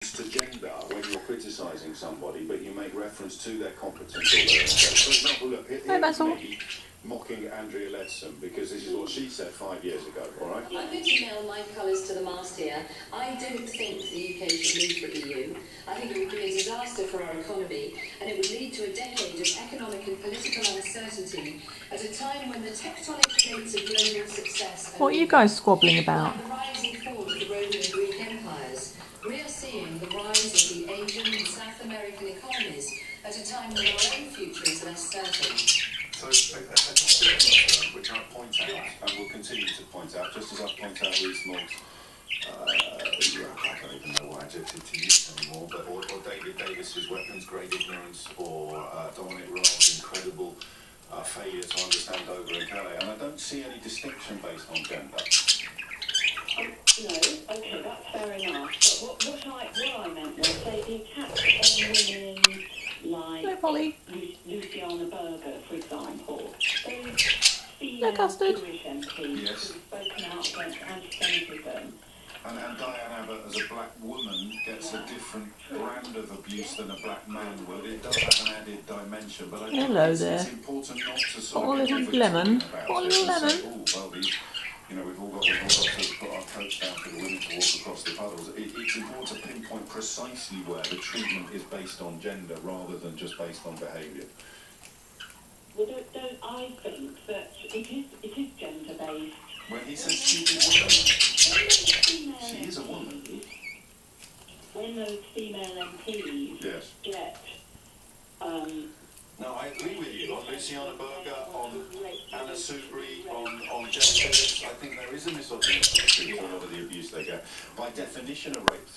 reference to gender when you're criticising somebody, but you make reference to their competence or their... For example, look, here's me mocking Andrea Leadsom because this is what she said 5 years ago, all right? I'm going to nail my colours to the mast here. I don't think the UK should leave the EU. I think it would be a disaster for our economy, and it would lead to a decade of economic and political uncertainty at a time when the tectonic plates of global success... What are you guys squabbling about? Like the rise and fall of the Roman and Greek empires, we are seeing the rise of the Asian and South American economies at a time when our own future is less certain. So, which I point out, and will continue to point out, just as I point out Rees-Mogg's, I don't even know what adjective to use anymore, but or David Davis's weapons-grade ignorance, or Dominic Raab's incredible failure to understand Dover and Calais, and I don't see any distinction based on gender. No, okay, that's fair enough. But what I meant was, say, the attacks on women like Luciana Berger, for example, those female Jewish MPs who have spoken out against anti-Semitism. And Diane Abbott, as a black woman, gets a different brand of abuse than a black man would. It does have an added dimension, but I think it's important not to sort of get overtalking about it and say, oh, well, you know, we've all got to put our coats down for the women to walk across the puddles. It's important to pinpoint precisely where the treatment is based on gender rather than just based on behaviour. Well, don't I think that it is gender-based. When he says stupid woman, she is a woman. When those female MPs get... No, I agree with you. On Luciana Berger, on Anna Soubry, on Jeff Phillips, I think there is a misogynistic treatment of the abuse they get. By definition, a rape